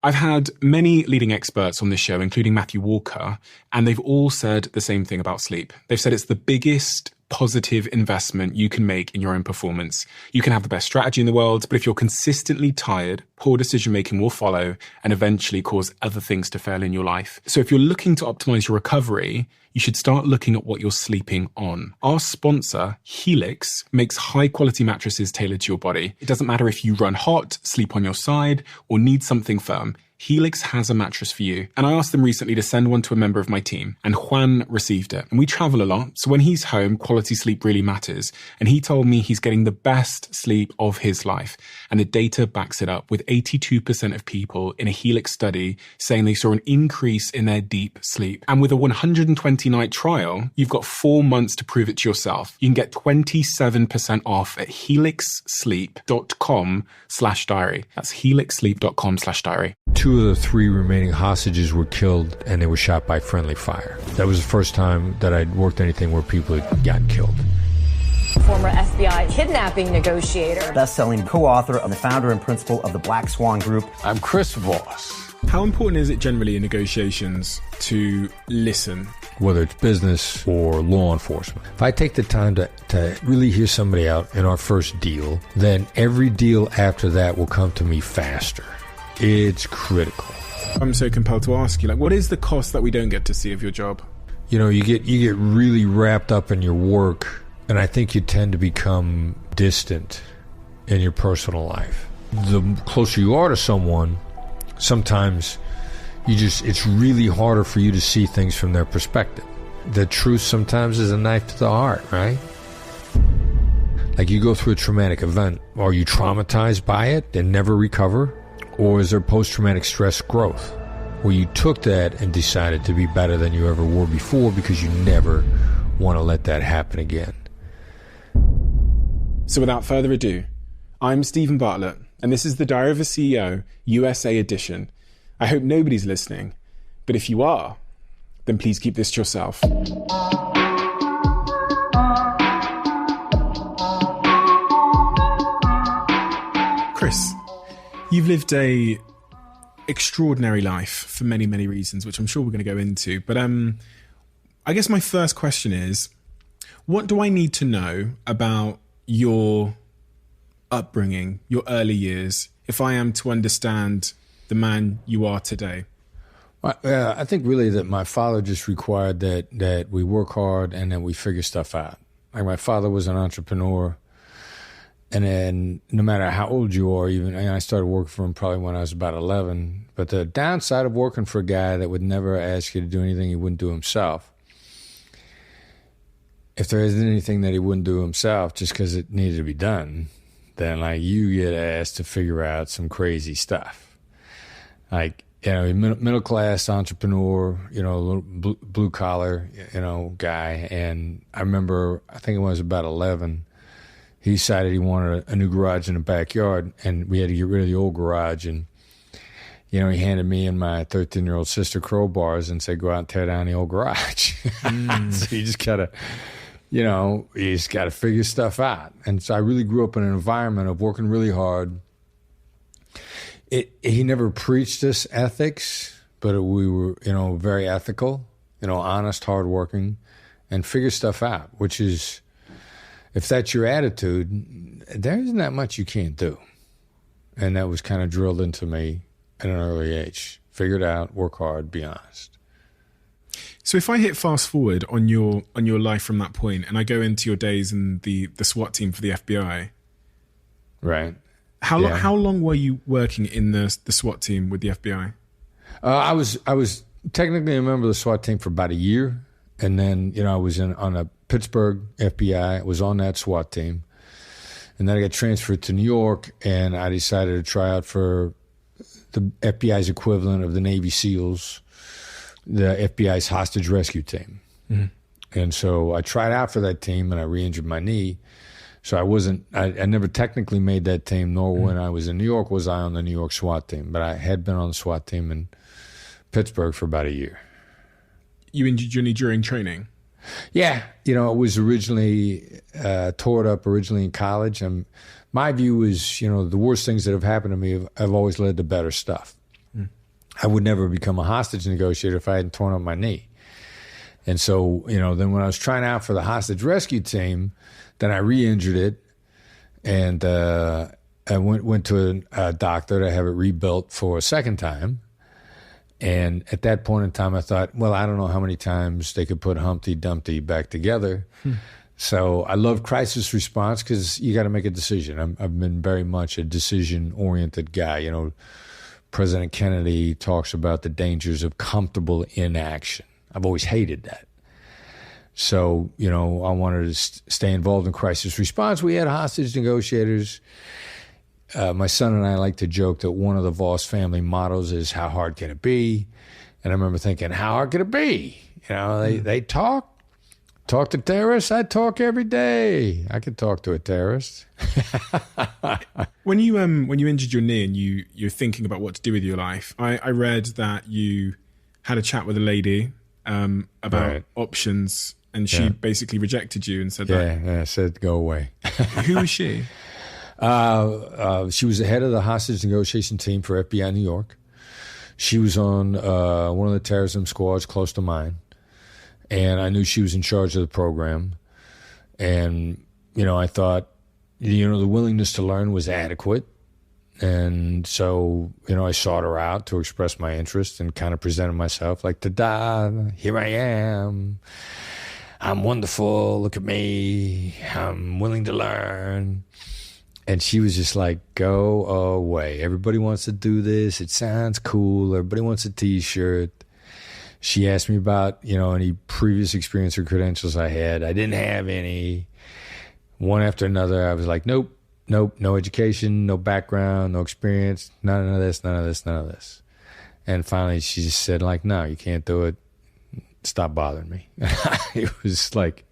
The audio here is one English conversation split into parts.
I've had many leading experts on this show, including Matthew Walker, and they've all said the same thing about sleep. They've said it's the biggest positive investment you can make in your own performance. You can have the best strategy in the world, but if you're consistently tired, poor decision-making will follow and eventually cause other things to fail in your life. So if you're looking to optimize your recovery, you should start looking at what you're sleeping on. Our sponsor, Helix, makes high-quality mattresses tailored to your body. It doesn't matter if you run hot, sleep on your side, or need something firm. Helix has a mattress for you. And I asked them recently to send one to a member of my team, and Juan received it. And we travel a lot, so when he's home, quality sleep really matters. And he told me he's getting the best sleep of his life. And the data backs it up, with 82% of people in a Helix study saying they saw an increase in their deep sleep. And with a 120-night trial, you've got 4 months to prove it to yourself. You can get 27% off at helixsleep.com/diary. That's helixsleep.com/diary. 2 of the 3 remaining hostages were killed, and they were shot by friendly fire. That was the first time that I'd worked anything where people had gotten killed. Former FBI kidnapping negotiator. Best-selling co-author and the founder and principal of the Black Swan Group. I'm Chris Voss. How important is it generally in negotiations to listen? Whether it's business or law enforcement. If I take the time to really hear somebody out in our first deal, then every deal after that will come to me faster. It's critical. I'm so compelled to ask you, what is the cost that we don't get to see of your job? You know, you get really wrapped up in your work, and I think you tend to become distant in your personal life. The closer you are to someone, sometimes it's really harder for you to see things from their perspective. The truth sometimes is a knife to the heart, right? Like, you go through a traumatic event. Are you traumatized by it and never recover? Or is there post-traumatic stress growth, where you took that and decided to be better than you ever were before because you never want to let that happen again? So without further ado, I'm Stephen Bartlett, and this is the Diary of a CEO, USA edition. I hope nobody's listening, but if you are, then please keep this to yourself. Chris, you've lived a extraordinary life for many, many reasons, which I'm sure we're going to go into. But I guess my first question is, what do I need to know about your upbringing, your early years, if I am to understand the man you are today? I think really that my father just required that we work hard and that we figure stuff out. Like, my father was an entrepreneur. And then no matter how old you are, I started working for him probably when I was about 11. But the downside of working for a guy that would never ask you to do anything he wouldn't do himself, if there isn't anything that he wouldn't do himself just because it needed to be done, then you get asked to figure out some crazy stuff. Middle class entrepreneur, little blue collar, guy. And I remember, I think it was about 11. He decided he wanted a new garage in the backyard, and we had to get rid of the old garage. And, he handed me and my 13-year-old sister crowbars and said, go out and tear down the old garage. So you just gotta, you just gotta figure stuff out. And so I really grew up in an environment of working really hard. He never preached us ethics, but we were, very ethical, honest, hardworking, and figure stuff out, which is, if that's your attitude, there isn't that much you can't do. And that was kind of drilled into me at an early age. Figure it out, work hard, be honest. So if I hit fast forward on your life from that point, and I go into your days in the SWAT team for the FBI. Right. How long were you working in the SWAT team with the FBI? I was technically a member of the SWAT team for about a year. And then, I was on a Pittsburgh FBI. I was on that SWAT team. And then I got transferred to New York, and I decided to try out for the FBI's equivalent of the Navy SEALs, the FBI's hostage rescue team. Mm-hmm. And so I tried out for that team, and I re-injured my knee. So I never technically made that team, nor when I was in New York was I on the New York SWAT team. But I had been on the SWAT team in Pittsburgh for about a year. You injured your knee during training? Yeah. It was originally tore it up originally in college. And my view is, the worst things that have happened to me have always led to better stuff. I would never become a hostage negotiator if I hadn't torn up my knee. And so, then when I was trying out for the hostage rescue team, then I re-injured it, and I went to a doctor to have it rebuilt for a second time. And at that point in time, I thought, well, I don't know how many times they could put Humpty Dumpty back together. So I love crisis response because you got to make a decision. I've been very much a decision-oriented guy. President Kennedy talks about the dangers of comfortable inaction. I've always hated that. So, I wanted to stay involved in crisis response. We had hostage negotiators. My son and I like to joke that one of the Voss family mottos is, how hard can it be? And I remember thinking, how hard can it be? They talk to terrorists. I talk every day. I could talk to a terrorist. When you injured your knee and you're thinking about what to do with your life, I read that you had a chat with a lady about options, and she basically rejected you and said I said, go away. Who was she? She was the head of the hostage negotiation team for FBI New York. She was on one of the terrorism squads close to mine, and I knew she was in charge of the program. And, I thought, the willingness to learn was adequate. And so, I sought her out to express my interest and kind of presented myself like, ta-da, here I am. I'm wonderful. Look at me. I'm willing to learn. And she was just like, go away. Everybody wants to do this. It sounds cool. Everybody wants a T-shirt. She asked me about, any previous experience or credentials I had. I didn't have any. One after another, I was like, nope, no education, no background, no experience, none of this. And finally, she just said, like, no, you can't do it. Stop bothering me. It was like,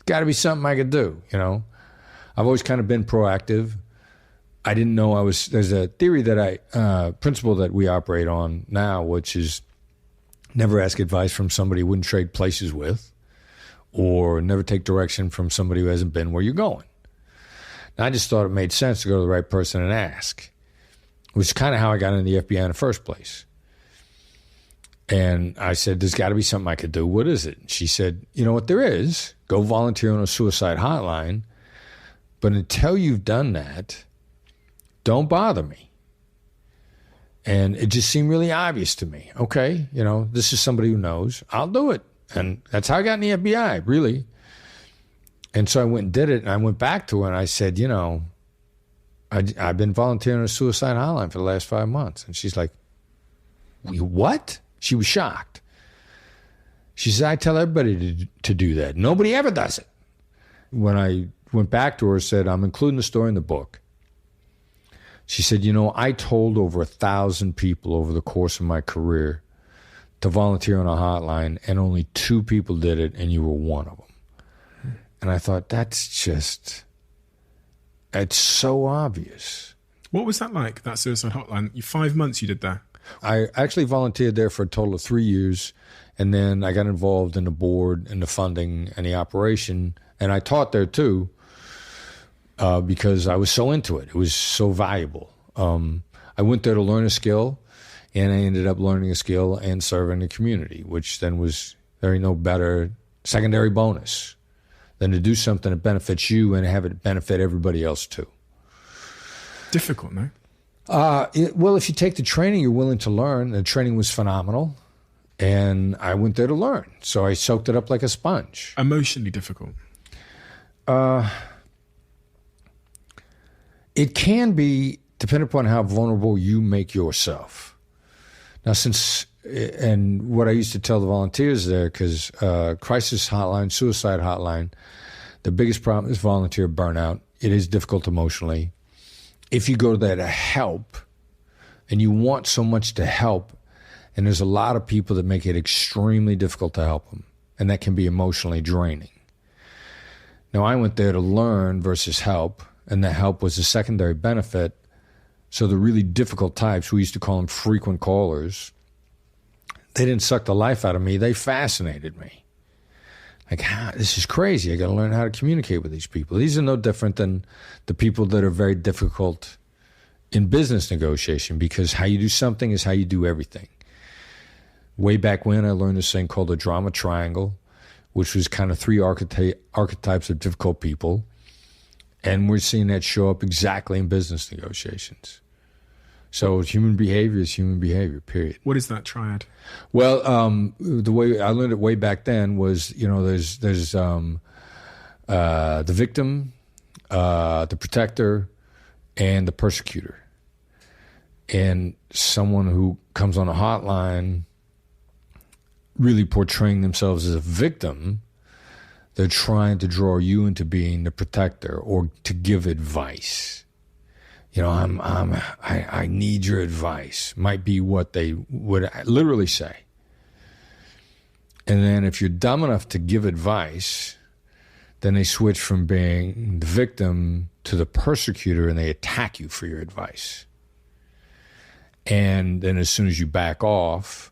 got to be something I could do, I've always kind of been proactive. I didn't know there's a theory that principle that we operate on now, which is never ask advice from somebody you wouldn't trade places with, or never take direction from somebody who hasn't been where you're going. And I just thought it made sense to go to the right person and ask, which is kind of how I got into the FBI in the first place. And I said, there's got to be something I could do. What is it? She said, you know what there is? Go volunteer on a suicide hotline. But until you've done that, don't bother me. And it just seemed really obvious to me. Okay, this is somebody who knows. I'll do it. And that's how I got in the FBI, really. And so I went and did it, and I went back to her, and I said, I've been volunteering on a suicide hotline for the last 5 months. And she's like, what? She was shocked. She said, I tell everybody to do that. Nobody ever does it. When I went back to her and said, I'm including the story in the book. She said, I told over 1,000 people over the course of my career to volunteer on a hotline, and only 2 people did it, and you were one of them. And I thought, it's so obvious. What was that like, that suicide hotline? 5 months you did that? I actually volunteered there for a total of 3 years, and then I got involved in the board and the funding and the operation, and I taught there too. Because I was so into it. It was so valuable. I went there to learn a skill, and I ended up learning a skill and serving the community, which then was there ain't no better secondary bonus than to do something that benefits you and have it benefit everybody else too. Difficult, no? Well, if you take the training, you're willing to learn. The training was phenomenal, and I went there to learn. So I soaked it up like a sponge. Emotionally difficult? It can be, depending upon how vulnerable you make yourself. Now, and what I used to tell the volunteers there, because crisis hotline, suicide hotline, the biggest problem is volunteer burnout. It is difficult emotionally. If you go there to help, and you want so much to help, and there's a lot of people that make it extremely difficult to help them, and that can be emotionally draining. Now, I went there to learn versus help, and the help was a secondary benefit. So the really difficult types, we used to call them frequent callers, they didn't suck the life out of me. They fascinated me. Like, this is crazy. I got to learn how to communicate with these people. These are no different than the people that are very difficult in business negotiation, because how you do something is how you do everything. Way back when, I learned this thing called the drama triangle, which was kind of three archetypes of difficult people. And we're seeing that show up exactly in business negotiations. So human behavior is human behavior, period. What is that triad? Well, the way I learned it way back then was, there's the victim, the protector, and the persecutor. And someone who comes on a hotline really portraying themselves as a victim, they're trying to draw you into being the protector or to give advice. I need your advice, might be what they would literally say. And then if you're dumb enough to give advice, then they switch from being the victim to the persecutor, and they attack you for your advice. And then as soon as you back off,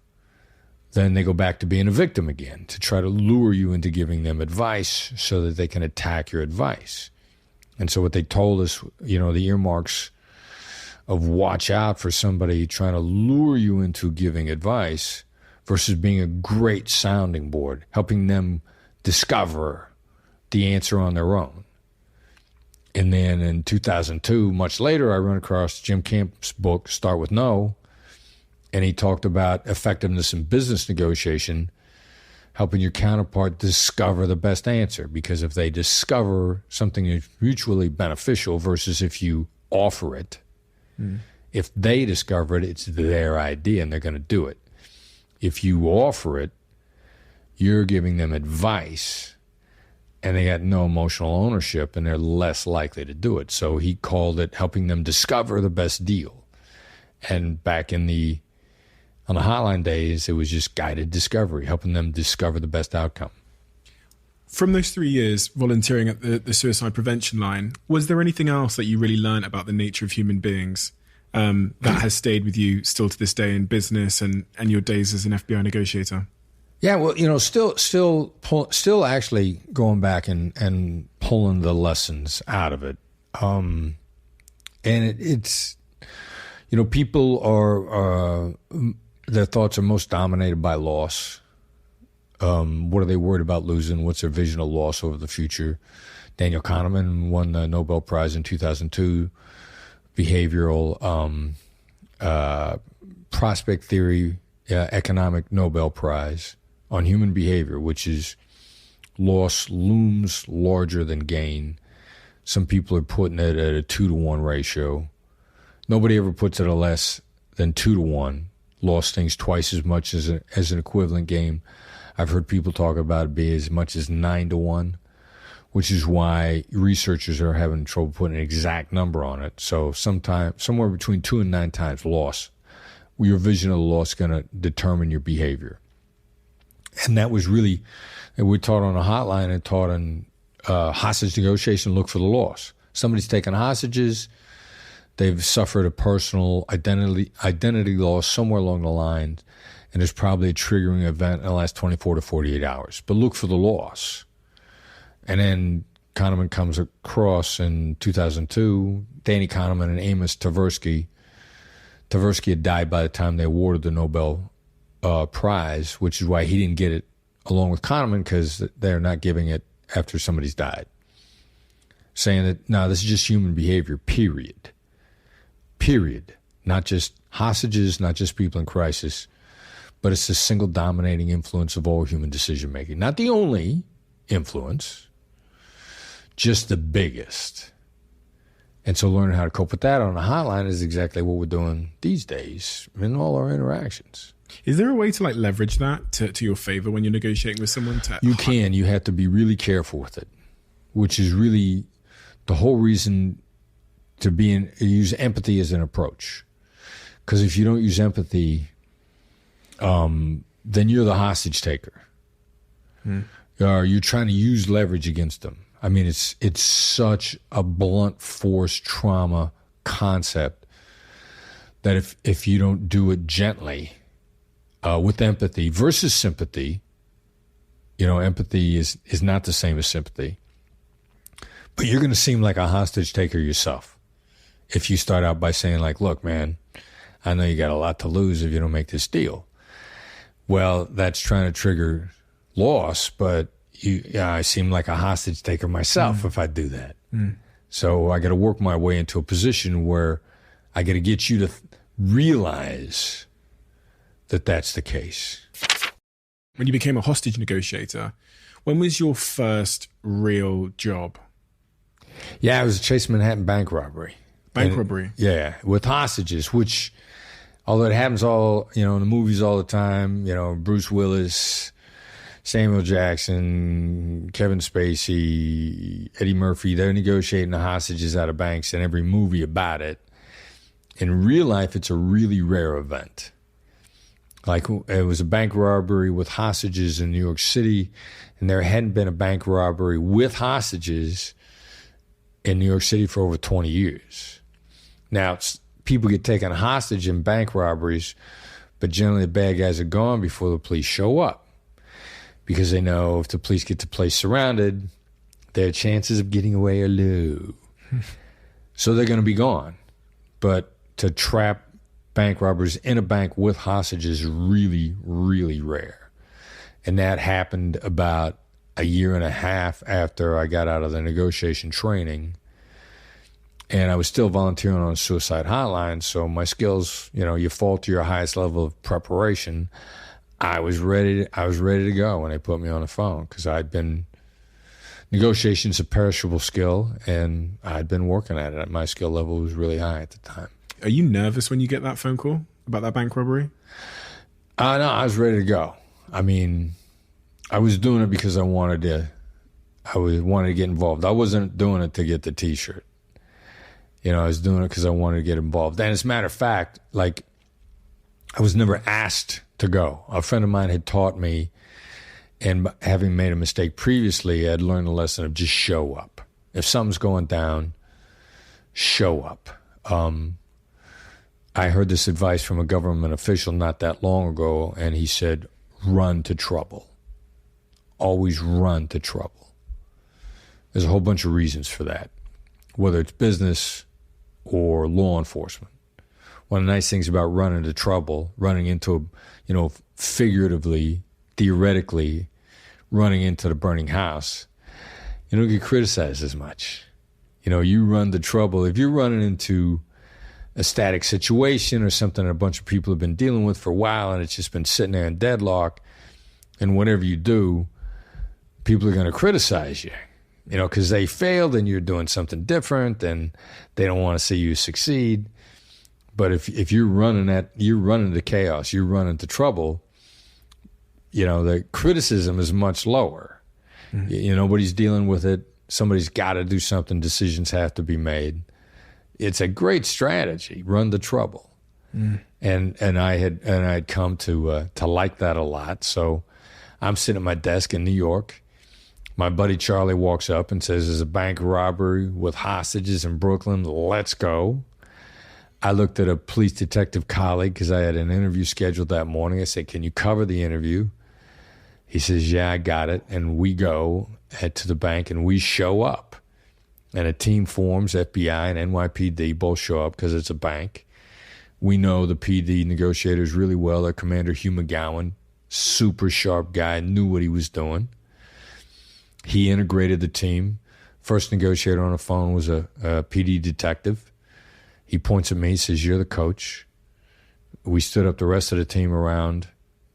then they go back to being a victim again to try to lure you into giving them advice so that they can attack your advice. And so what they told us, the earmarks of watch out for somebody trying to lure you into giving advice versus being a great sounding board, helping them discover the answer on their own. And then in 2002, much later, I ran across Jim Camp's book, Start With No, and he talked about effectiveness in business negotiation, helping your counterpart discover the best answer. Because if they discover something that's mutually beneficial versus if you offer it, if they discover it, it's their idea and they're going to do it. If you offer it, you're giving them advice and they got no emotional ownership and they're less likely to do it. So he called it helping them discover the best deal. And back on the hotline days, it was just guided discovery, helping them discover the best outcome. From those 3 years volunteering at the suicide prevention line, was there anything else that you really learned about the nature of human beings that has stayed with you still to this day in business and your days as an FBI negotiator? Yeah, well, still actually going back and pulling the lessons out of it. And it's people are, their thoughts are most dominated by loss. What are they worried about losing? What's their vision of loss over the future? Daniel Kahneman won the Nobel Prize in 2002, behavioral prospect theory, economic Nobel Prize on human behavior, which is loss looms larger than gain. Some people are putting it at a 2-to-1 ratio. Nobody ever puts it at less than 2-to-1. Loss things twice as much as an equivalent game. I've heard people talk about it be as much as 9-to-1, which is why researchers are having trouble putting an exact number on it. So somewhere between 2 and 9 times loss. Your vision of the loss is going to determine your behavior. And that was really, we taught on a hotline and taught on hostage negotiation, look for the loss. Somebody's taken hostages. They've suffered a personal identity loss somewhere along the line, and there's probably a triggering event in the last 24 to 48 hours. But look for the loss. And then Kahneman comes across in 2002, Danny Kahneman and Amos Tversky. Tversky had died by the time they awarded the Nobel Prize, which is why he didn't get it along with Kahneman, because they're not giving it after somebody's died. Saying that, no, this is just human behavior, period. Period. Not just hostages, not just people in crisis, but it's the single dominating influence of all human decision making. Not the only influence, just the biggest. And so learning how to cope with that on a hotline is exactly what we're doing these days in all our interactions. Is there a way to leverage that to your favor when you're negotiating with someone? You can. You have to be really careful with it, which is really the whole reason to use empathy as an approach. Because if you don't use empathy, then you're the hostage taker. You're trying to use leverage against them. I mean, it's such a blunt force trauma concept that if you don't do it gently, with empathy versus sympathy, empathy is not the same as sympathy, but you're going to seem like a hostage taker yourself if you start out by saying like, look, man, I know you got a lot to lose if you don't make this deal. Well, that's trying to trigger loss, but I seem like a hostage taker myself if I do that. So I got to work my way into a position where I got to get you to realize that that's the case. When you became a hostage negotiator, when was your first real job? Yeah, it was a Chase Manhattan bank robbery. Robbery? Yeah, with hostages, which, although it happens all, in the movies all the time, Bruce Willis, Samuel Jackson, Kevin Spacey, Eddie Murphy, they're negotiating the hostages out of banks in every movie about it. In real life, it's a really rare event. Like, it was a bank robbery with hostages in New York City, and there hadn't been a bank robbery with hostages in New York City for over 20 years. Now, people get taken hostage in bank robberies, but generally the bad guys are gone before the police show up, because they know if the police get the place surrounded, their chances of getting away are low. So they're going to be gone. But to trap bank robbers in a bank with hostages is really, really rare. And that happened about a year and a half after I got out of the negotiation training. And I was still volunteering on a suicide hotline, so my skills, you fall to your highest level of preparation. I was ready to go when they put me on the phone, because negotiation's a perishable skill, and I'd been working at it. My skill level was really high at the time. Are you nervous when you get that phone call about that bank robbery? No, I was ready to go. I mean, I was doing it because I wanted to get involved. I wasn't doing it to get the T-shirt. I was doing it because I wanted to get involved. And as a matter of fact, like, I was never asked to go. A friend of mine had taught me, and having made a mistake previously, I'd learned the lesson of just show up. If something's going down, show up. I heard this advice from a government official not that long ago, and he said, run to trouble. Always run to trouble. There's a whole bunch of reasons for that, whether it's business or law enforcement. One of the nice things about running to trouble, running into, figuratively, theoretically, running into the burning house, you don't get criticized as much. You run to trouble. If you're running into a static situation or something that a bunch of people have been dealing with for a while and it's just been sitting there in deadlock, and whatever you do, people are going to criticize you, because they failed and you're doing something different and they don't want to see you succeed. But if you're running to chaos, you're running to trouble, the criticism is much lower. Mm-hmm. Nobody's dealing with it. Somebody's got to do something. Decisions have to be made. It's a great strategy. Run to trouble. Mm. And I had come to like that a lot. So I'm sitting at my desk in New York. My buddy Charlie walks up and says, there's a bank robbery with hostages in Brooklyn. Let's go. I looked at a police detective colleague because I had an interview scheduled that morning. I said, can you cover the interview? He says, yeah, I got it. And we go to the bank and we show up. And a team forms, FBI and NYPD both show up because it's a bank. We know the PD negotiators really well. Their commander, Hugh McGowan, super sharp guy, knew what he was doing. He integrated the team. First negotiator on the phone was a PD detective. He points at me, says, you're the coach. We stood up the rest of the team around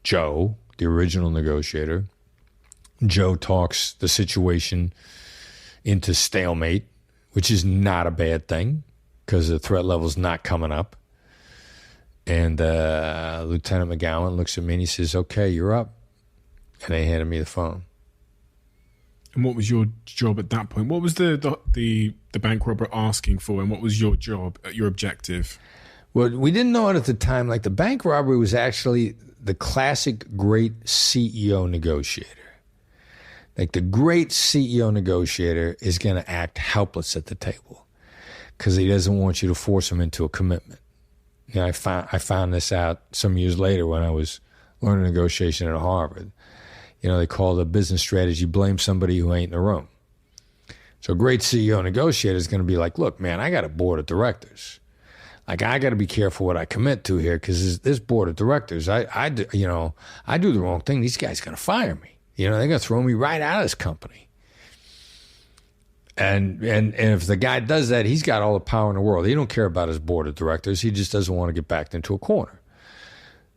Joe, the original negotiator. Joe talks the situation into stalemate, which is not a bad thing because the threat level's not coming up. And Lieutenant McGowan looks at me and he says, okay, you're up. And they handed me the phone. And what was your job at that point? What was the bank robber asking for, and what was your job, your objective? Well, we didn't know it at the time. Like, the bank robbery was actually the classic great CEO negotiator. Like, the great CEO negotiator is going to act helpless at the table because he doesn't want you to force him into a commitment. I found this out some years later when I was learning negotiation at Harvard. They call the business strategy blame somebody who ain't in the room. So a great CEO negotiator is going to be like, look, man, I got a board of directors. Like, I got to be careful what I commit to here because this board of directors, I do the wrong thing. These guys are going to fire me. They're going to throw me right out of this company. And if the guy does that, he's got all the power in the world. He don't care about his board of directors. He just doesn't want to get backed into a corner.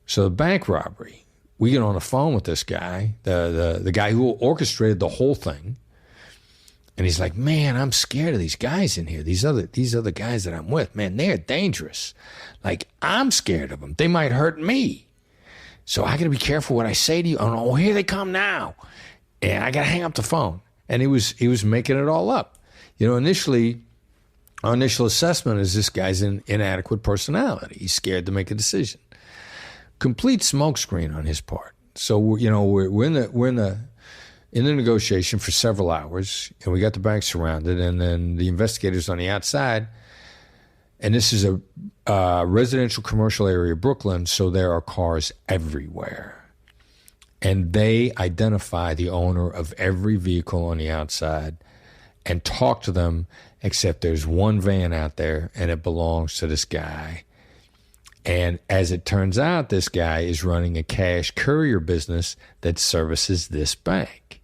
So the bank robbery, we get on the phone with this guy, the guy who orchestrated the whole thing. And he's like, man, I'm scared of these guys in here. These other guys that I'm with, man, they're dangerous. Like, I'm scared of them. They might hurt me. So I got to be careful what I say to you. Oh, here they come now. And I got to hang up the phone. And he was making it all up. Initially, our initial assessment is this guy's an inadequate personality. He's scared to make a decision. Complete smokescreen on his part. So we're in the negotiation for several hours, and we got the bank surrounded, and then the investigators on the outside. And this is a residential commercial area of Brooklyn, so there are cars everywhere. And they identify the owner of every vehicle on the outside and talk to them, except there's one van out there, and it belongs to this guy. And as it turns out, this guy is running a cash courier business that services this bank.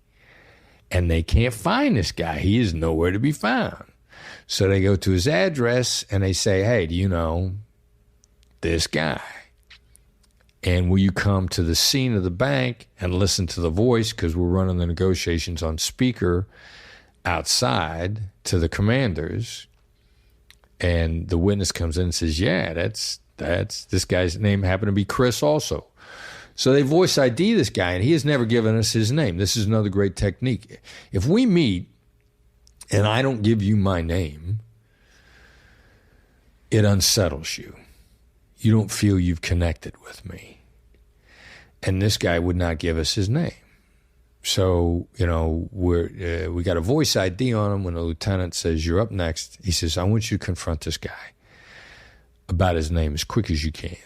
And they can't find this guy. He is nowhere to be found. So they go to his address, and they say, hey, do you know this guy? And will you come to the scene of the bank and listen to the voice, because we're running the negotiations on speaker outside to the commanders. And the witness comes in and says, yeah, that's this guy's name happened to be Chris also. So they voice ID this guy, and he has never given us his name. This is another great technique. If we meet and I don't give you my name, it unsettles you. You don't feel you've connected with me. And this guy would not give us his name. So, we got a voice ID on him. When the lieutenant says, you're up next, he says, I want you to confront this guy about his name as quick as you can.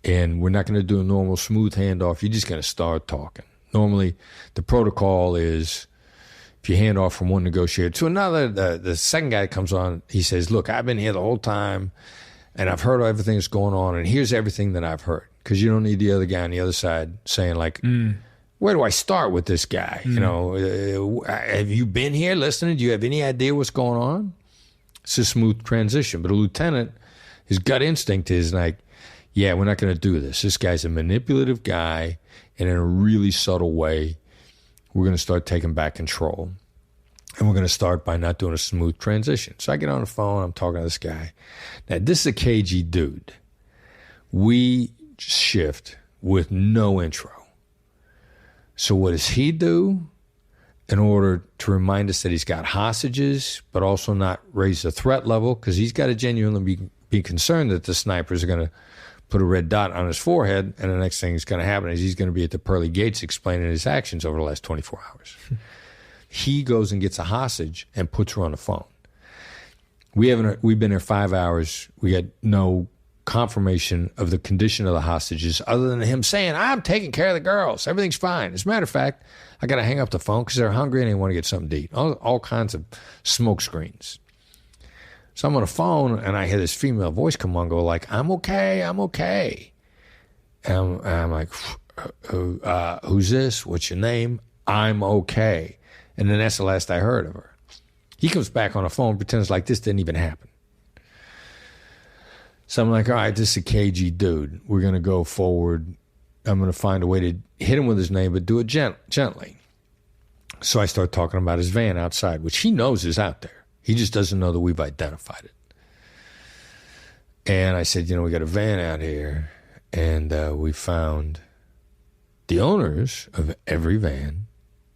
And we're not going to do a normal smooth handoff. You're just going to start talking. Normally, the protocol is if you hand off from one negotiator to another, the second guy that comes on, he says, look, I've been here the whole time, and I've heard everything that's going on, and here's everything that I've heard. Because you don't need the other guy on the other side saying, like, where do I start with this guy? Have you been here listening? Do you have any idea what's going on? It's a smooth transition. But a lieutenant, his gut instinct is like, yeah, we're not going to do this. This guy's a manipulative guy, and in a really subtle way, we're going to start taking back control. And we're going to start by not doing a smooth transition. So I get on the phone, I'm talking to this guy. Now, this is a cagey dude. We shift with no intro. So what does he do in order to remind us that he's got hostages, but also not raise the threat level? Because he's got to genuinely be concerned that the snipers are going to put a red dot on his forehead, and the next thing that's going to happen is he's going to be at the pearly gates explaining his actions over the last 24 hours. He goes and gets a hostage and puts her on the phone. We've been there 5 hours. We had no confirmation of the condition of the hostages other than him saying, I'm taking care of the girls. Everything's fine. As a matter of fact, I got to hang up the phone because they're hungry and they want to get something to eat. All kinds of smoke screens. So I'm on the phone and I hear this female voice come on, go like, I'm okay. And I'm like, who's this? What's your name? I'm okay. And then that's the last I heard of her. He comes back on the phone, pretends like this didn't even happen. So I'm like, all right, this is a cagey dude. We're going to go forward. I'm going to find a way to hit him with his name, but do it gently. So I start talking about his van outside, which he knows is out there. He just doesn't know that we've identified it. And I said, we got a van out here, and we found the owners of every van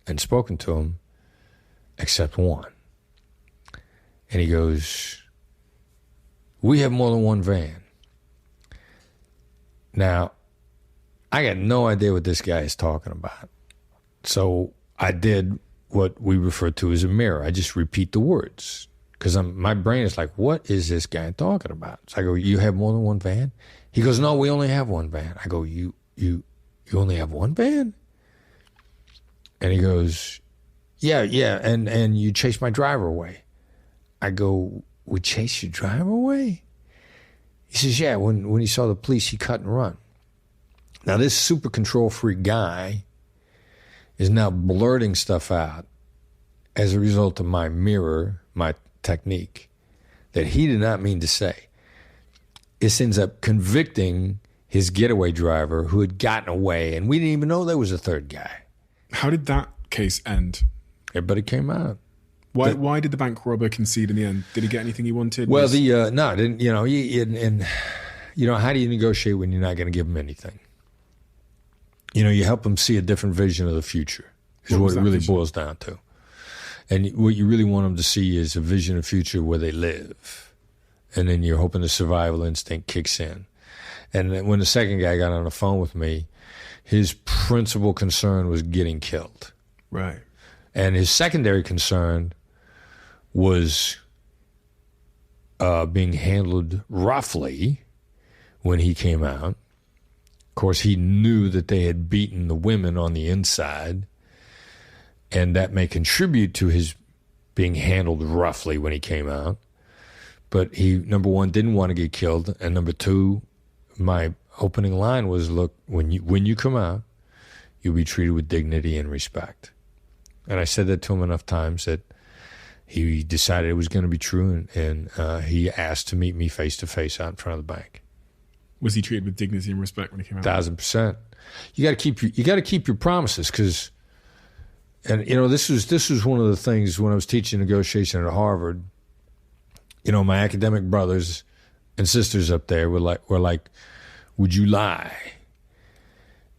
and spoken to them except one. And he goes, we have more than one van. Now, I got no idea what this guy is talking about. So I did what we refer to as a mirror. I just repeat the words because my brain is like, what is this guy talking about? So I go, you have more than one van? He goes, no, we only have one van. I go, you only have one van? And he goes, Yeah, and you chased my driver away. I go, we chased your driver away? He says, yeah, when he saw the police, he cut and run. Now, this super control freak guy is now blurting stuff out as a result of my mirror, my technique, that he did not mean to say. This ends up convicting his getaway driver who had gotten away, and we didn't even know there was a third guy. How did that case end? Everybody came out. Why did the bank robber concede in the end? Did he get anything he wanted? Well, no, didn't. You know, how do you negotiate when you're not going to give them anything? You know, you help them see a different vision of the future. Is what it really boils down to. And what you really want them to see is a vision of the future where they live, and then you're hoping the survival instinct kicks in. And then when the second guy got on the phone with me, his principal concern was getting killed. Right. And his secondary concern was being handled roughly when he came out. Of course, he knew that they had beaten the women on the inside, and that may contribute to his being handled roughly when he came out. But he, number one, didn't want to get killed, and number two, my opening line was, look, when you come out, you'll be treated with dignity and respect. And I said that to him enough times that he decided it was going to be true, and he asked to meet me face-to-face out in front of the bank. Was he treated with dignity and respect when he came out? 1,000%. You got to keep your promises, because, and you know, this was one of the things when I was teaching negotiation at Harvard. You know, my academic brothers and sisters up there were like, would you lie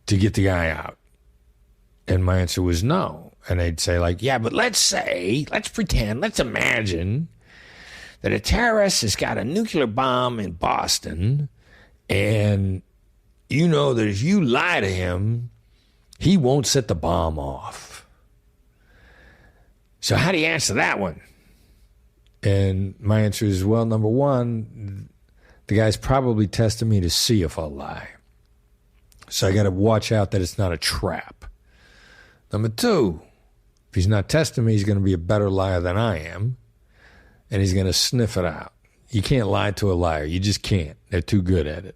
to get the guy out? And my answer was no. And they'd say, like, yeah, but let's pretend, let's imagine that a terrorist has got a nuclear bomb in Boston, and you know that if you lie to him, he won't set the bomb off. So how do you answer that one? And my answer is, well, number one, the guy's probably testing me to see if I'll lie. So I got to watch out that it's not a trap. Number two, if he's not testing me, he's going to be a better liar than I am, and he's going to sniff it out. You can't lie to a liar. You just can't. They're too good at it.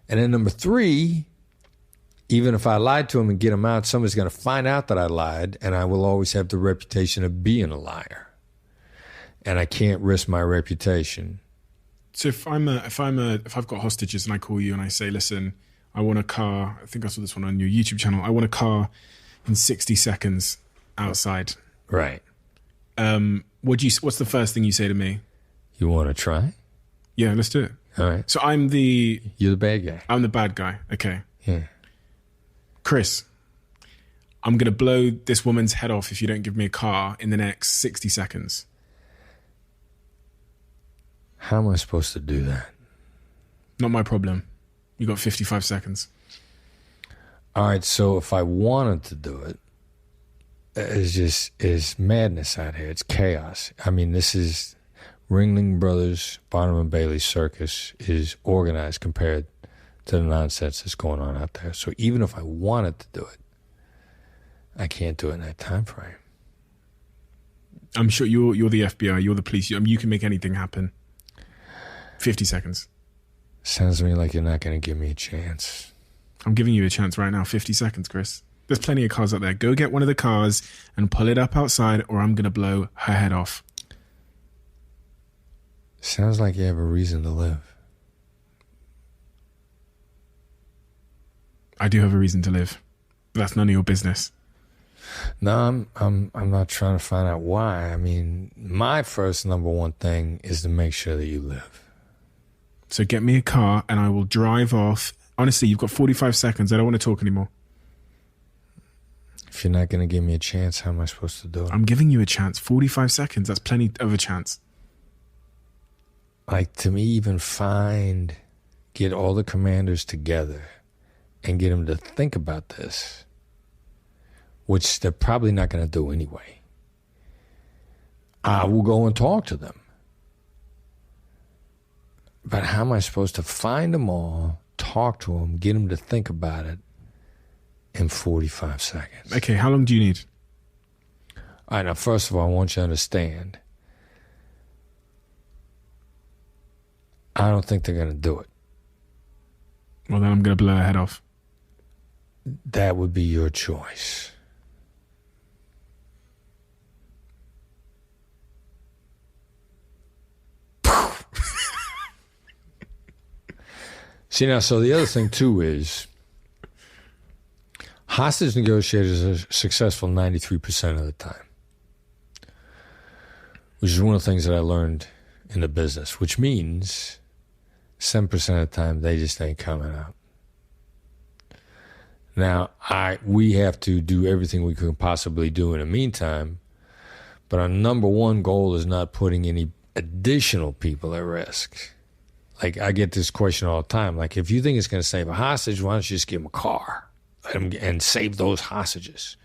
And then number three, even if I lied to him and get him out, somebody's going to find out that I lied, and I will always have the reputation of being a liar. And I can't risk my reputation. So if I've got hostages and I call you and I say, listen, I want a car. I think I saw this one on your YouTube channel. I want a car in 60 seconds outside. Right. What's the first thing you say to me? You want to try? Yeah, let's do it. All right. So you're the bad guy. I'm the bad guy. Okay. Yeah. Chris, I'm going to blow this woman's head off if you don't give me a car in the next 60 seconds. How am I supposed to do that? Not my problem. You got 55 seconds. All right, so if I wanted to do it, it's madness out here. It's chaos. I mean, this is Ringling Brothers, Barnum and Bailey Circus is organized compared to the nonsense that's going on out there. So even if I wanted to do it, I can't do it in that time frame. I'm sure you're the FBI, you're the police. You can make anything happen. 50 seconds. Sounds to me like you're not going to give me a chance. I'm giving you a chance right now. 50 seconds, Chris. There's plenty of cars out there. Go get one of the cars and pull it up outside, or I'm going to blow her head off. Sounds like you have a reason to live. I do have a reason to live. But that's none of your business. No, I'm not trying to find out why. I mean, my first number one thing is to make sure that you live. So get me a car and I will drive off. Honestly, you've got 45 seconds. I don't want to talk anymore. If you're not going to give me a chance, how am I supposed to do it? I'm giving you a chance. 45 seconds. That's plenty of a chance. Like, to me, even get all the commanders together and get them to think about this, which they're probably not going to do anyway. I will go and talk to them. But how am I supposed to find them all, talk to them, get them to think about it in 45 seconds? Okay, how long do you need? All right, now, first of all, I want you to understand, I don't think they're going to do it. Well, then I'm going to blow her head off. That would be your choice. See, now, so the other thing, too, is hostage negotiators are successful 93% of the time, which is one of the things that I learned in the business, which means 7% of the time they just ain't coming out. Now, we have to do everything we can possibly do in the meantime, but our number one goal is not putting any additional people at risk. Like, I get this question all the time. Like, if you think it's going to save a hostage, why don't you just give them a car and save those hostages?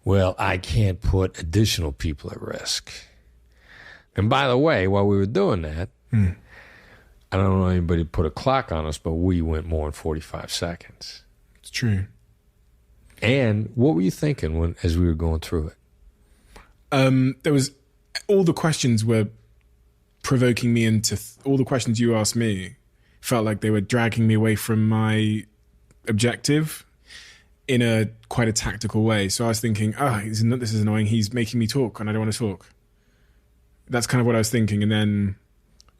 Well, I can't put additional people at risk. And by the way, while we were doing that, I don't know anybody put a clock on us, but we went more than 45 seconds. It's true. And what were you thinking as we were going through it? There was all the questions were provoking me into all the questions you asked me felt like they were dragging me away from my objective in a quite a tactical way. So I was thinking, this is annoying. He's making me talk and I don't want to talk. That's kind of what I was thinking. And then,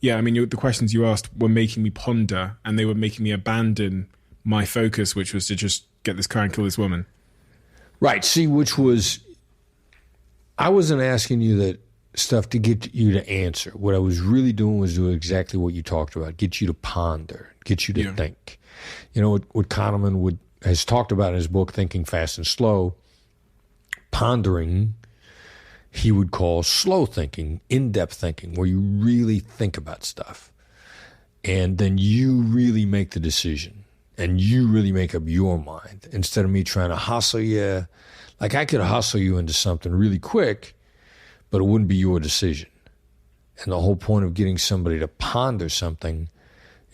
yeah, I mean, the questions you asked were making me ponder and they were making me abandon my focus, which was to just get this car and kill this woman. Right. See, which was, I wasn't asking you that stuff to get you to answer. What I was really doing was do exactly what you talked about, get you to ponder, get you to think. You know, what Kahneman has talked about in his book, Thinking Fast and Slow, pondering, he would call slow thinking, in-depth thinking, where you really think about stuff. And then you really make the decision. And you really make up your mind instead of me trying to hustle you. Like, I could hustle you into something really quick, but it wouldn't be your decision. And the whole point of getting somebody to ponder something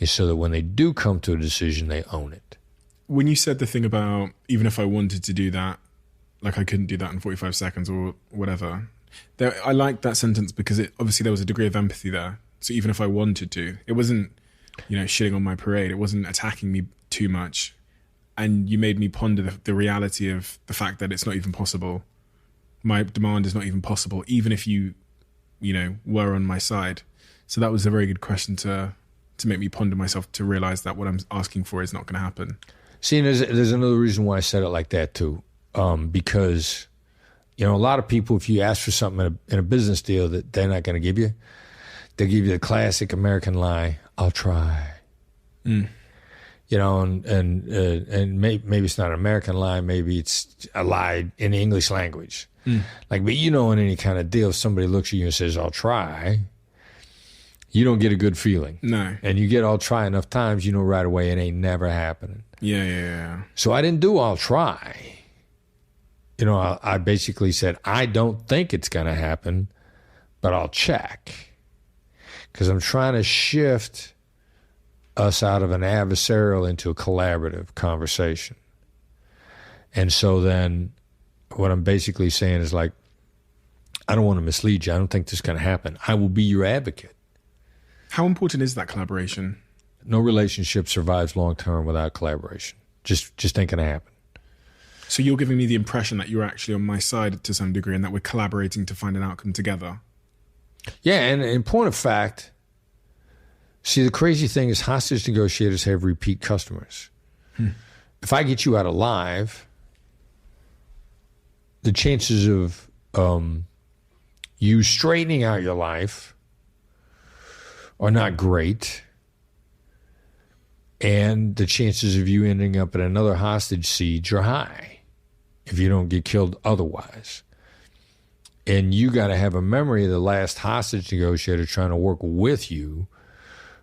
is so that when they do come to a decision, they own it. When you said the thing about even if I wanted to do that, like I couldn't do that in 45 seconds or whatever, I liked that sentence because obviously there was a degree of empathy there. So even if I wanted to, it wasn't, shitting on my parade. It wasn't attacking me too much. And you made me ponder the reality of the fact that it's not even possible. My demand is not even possible, even if you were on my side. So that was a very good question to make me ponder myself, to realize that what I'm asking for is not going to happen. See, and there's another reason why I said it like that too. Because, a lot of people, if you ask for something in a business deal that they're not going to give you, they'll give you the classic American lie, I'll try. And maybe it's not an American lie, maybe it's a lie in the English language. But in any kind of deal, if somebody looks at you and says, I'll try, you don't get a good feeling. No. And you get I'll try enough times, right away it ain't never happening. Yeah. So I didn't do I'll try. I basically said, I don't think it's going to happen, but I'll check. Because I'm trying to shift us out of an adversarial into a collaborative conversation. And so then what I'm basically saying is like, I don't want to mislead you. I don't think this is going to happen. I will be your advocate. How important is that collaboration? No relationship survives long-term without collaboration. Just ain't going to happen. So you're giving me the impression that you're actually on my side to some degree and that we're collaborating to find an outcome together. Yeah, and in point of fact, see, the crazy thing is hostage negotiators have repeat customers. If I get you out alive, the chances of you straightening out your life are not great. And the chances of you ending up in another hostage siege are high if you don't get killed otherwise. And you got to have a memory of the last hostage negotiator trying to work with you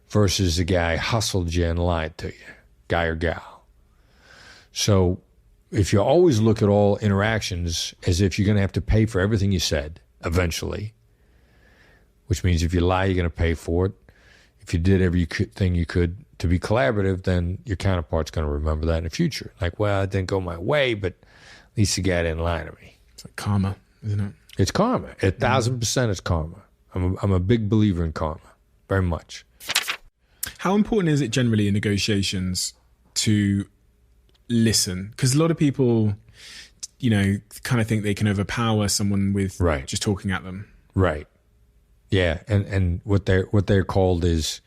versus the guy hustled you and lied to you, guy or gal. So if you always look at all interactions as if you're going to have to pay for everything you said eventually, which means if you lie, you're going to pay for it. If you did everything you could to be collaborative, then your counterpart's going to remember that in the future. Like, well, it didn't go my way, but at least the guy didn't lie to me. It's like karma. isn't it? It's karma. 1,000% it's karma. I'm a big believer in karma, very much. How important is it generally in negotiations to listen? Because a lot of people, kind of think they can overpower someone with just talking at them. Right. Yeah, and what they're called is,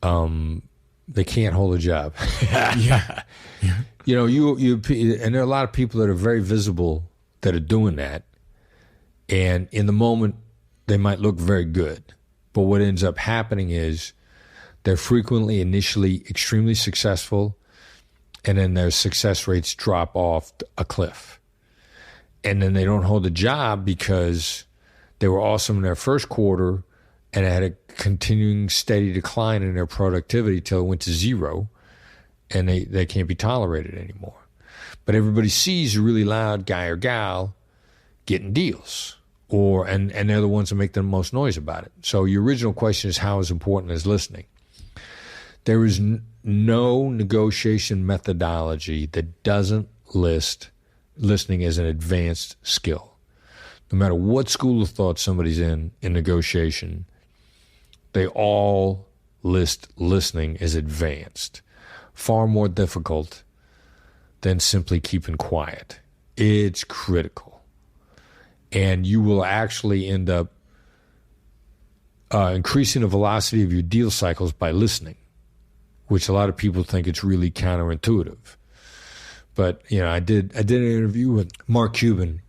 they can't hold a job. Yeah. You and there are a lot of people that are very visible that are doing that, and in the moment they might look very good, but what ends up happening is they're frequently initially extremely successful, and then their success rates drop off a cliff, and then they don't hold a job because they were awesome in their first quarter and had a continuing steady decline in their productivity till it went to zero, and they can't be tolerated anymore. But everybody sees a really loud guy or gal getting deals, and they're the ones that make the most noise about it. So your original question is, how is important is listening? There is no negotiation methodology that doesn't list listening as an advanced skill. No matter what school of thought somebody's in negotiation, they all list listening as advanced. Far more difficult than simply keeping quiet. It's critical. And you will actually end up increasing the velocity of your deal cycles by listening, which a lot of people think it's really counterintuitive. But, I did an interview with Mark Cuban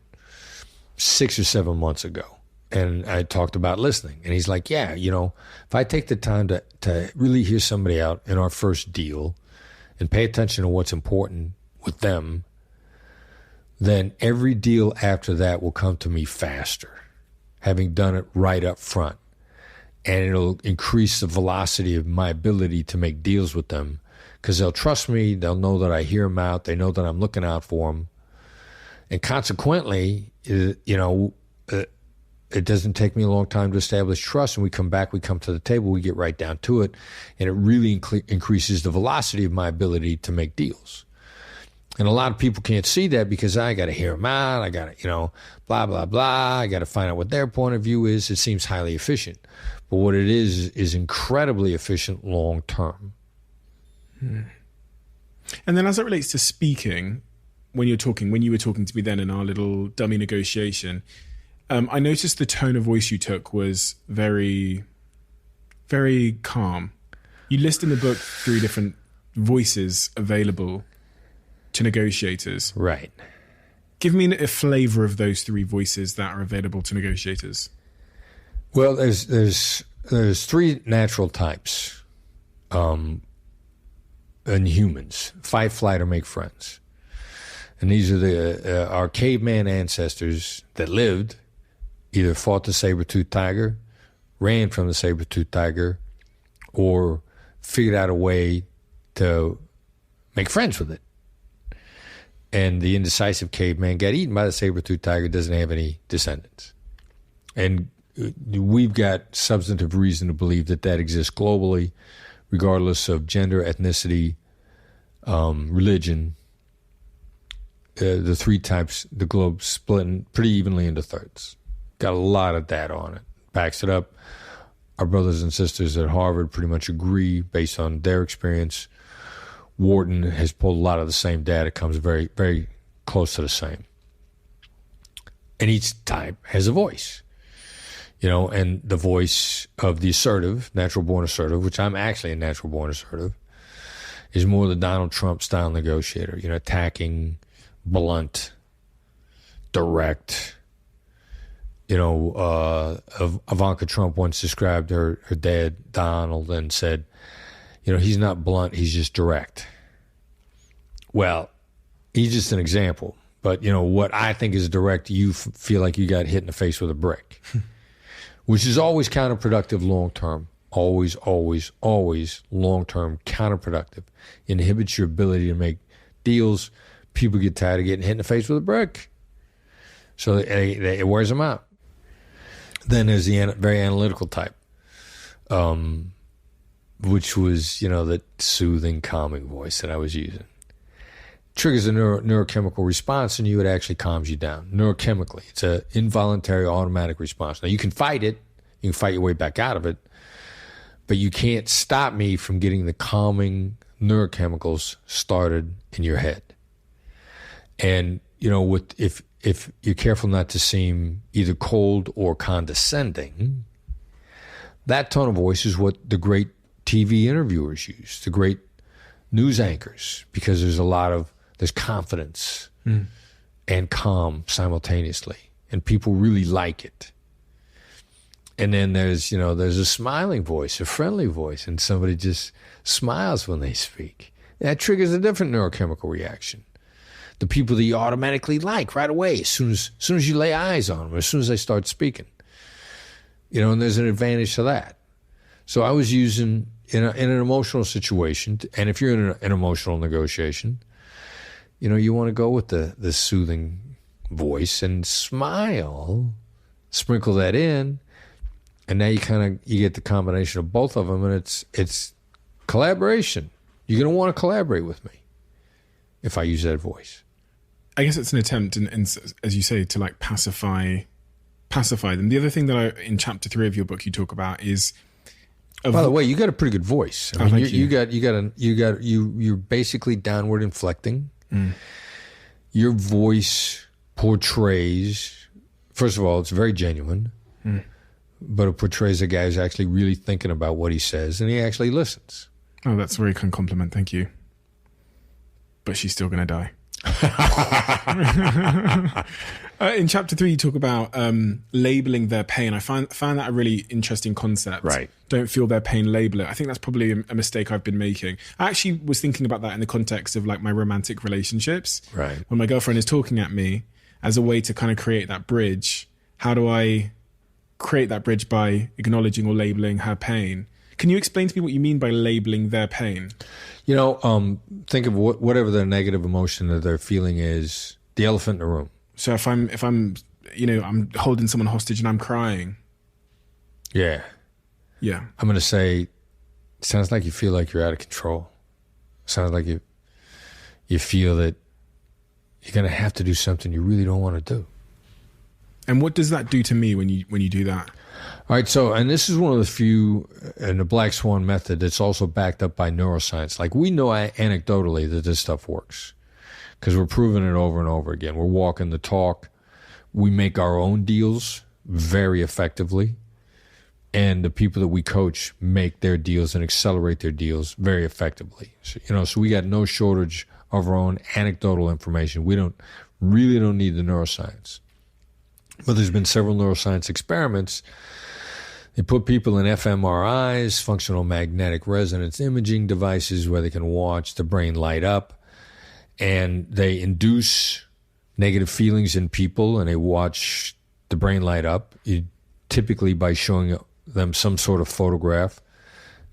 6 or 7 months ago. And I talked about listening. And he's like, yeah, if I take the time to really hear somebody out in our first deal and pay attention to what's important with them, then every deal after that will come to me faster, having done it right up front. And it'll increase the velocity of my ability to make deals with them because they'll trust me. They'll know that I hear them out. They know that I'm looking out for them. And consequently, it doesn't take me a long time to establish trust, and we come to the table, we get right down to it, and it really increases the velocity of my ability to make deals. And a lot of people can't see that because I got to hear them out, I got to, blah, blah, blah, I got to find out what their point of view is. It seems highly efficient. But what it is incredibly efficient long term. And then as it relates to speaking, when you were talking to me then in our little dummy negotiation, I noticed the tone of voice you took was very, very calm. You list in the book 3 different voices available to negotiators. Right. Give me a flavor of those 3 voices that are available to negotiators. Well, there's 3 natural types in humans: fight, flight, or make friends. And these are our caveman ancestors that lived, either fought the saber-toothed tiger, ran from the saber-toothed tiger, or figured out a way to make friends with it. And the indecisive caveman got eaten by the saber-toothed tiger, doesn't have any descendants. And we've got substantive reason to believe that exists globally, regardless of gender, ethnicity, religion. The 3 types, the globe's split pretty evenly into thirds. Got a lot of data on it. Backs it up. Our brothers and sisters at Harvard pretty much agree based on their experience. Wharton has pulled a lot of the same data, comes very, very close to the same. And each type has a voice. And the voice of the assertive, natural-born assertive, which I'm actually a natural-born assertive, is more the Donald Trump style negotiator, attacking, blunt, direct. Ivanka Trump once described her dad, Donald, and said, he's not blunt, he's just direct. Well, he's just an example. But, what I think is direct, you feel like you got hit in the face with a brick, which is always counterproductive long term. Always, always, always long-term counterproductive. Inhibits your ability to make deals. People get tired of getting hit in the face with a brick. So it wears them out. Then there's the very analytical type, which was, that soothing, calming voice that I was using. triggers a neurochemical response in you. It actually calms you down neurochemically. It's an involuntary automatic response. Now, you can fight it. You can fight your way back out of it. But you can't stop me from getting the calming neurochemicals started in your head. And, if you're careful not to seem either cold or condescending, that tone of voice is what the great TV interviewers use, the great news anchors, because there's confidence and calm simultaneously, and people really like it. And then there's a smiling voice, a friendly voice, and somebody just smiles when they speak. That triggers a different neurochemical reaction. The people that you automatically like right away, as soon as you lay eyes on them, as soon as they start speaking. And there's an advantage to that. So I was using, in an emotional situation, and if you're in an emotional negotiation, you want to go with the soothing voice and smile, sprinkle that in, and now you get the combination of both of them, and it's collaboration. You're going to want to collaborate with me if I use that voice. I guess it's an attempt, and as you say, to like pacify them. The other thing that in chapter 3 of your book you talk about is. By the way, you got a pretty good voice. I mean, thank you. You're basically downward inflecting. Your voice portrays. First of all, it's very genuine, but it portrays a guy who's actually really thinking about what he says, and he actually listens. Oh, that's a very kind compliment. Thank you. But she's still going to die. In chapter 3, you talk about labeling their pain. I found that a really interesting concept. Right. Don't feel their pain, label it. I think that's probably a mistake I've been making. I actually was thinking about that in the context of like my romantic relationships. Right. When my girlfriend is talking at me, as a way to kind of create that bridge, how do I create that bridge by acknowledging or labeling her pain? Can you explain to me what you mean by labeling their pain? Think of whatever the negative emotion that they're feeling is, the elephant in the room. So if I'm I'm holding someone hostage and I'm crying. Yeah. Yeah. I'm going to say, sounds like you feel like you're out of control. Sounds like you feel that you're going to have to do something you really don't want to do. And what does that do to me when you do that? All right, and this is one of the few in the Black Swan method that's also backed up by neuroscience. Like, we know anecdotally that this stuff works because we're proving it over and over again. We're walking the talk. We make our own deals very effectively, and the people that we coach make their deals and accelerate their deals very effectively. So we got no shortage of our own anecdotal information. We don't need the neuroscience. But there's been several neuroscience experiments. They put people in fMRIs, functional magnetic resonance imaging devices, where they can watch the brain light up, and they induce negative feelings in people, and they watch the brain light up, typically by showing them some sort of photograph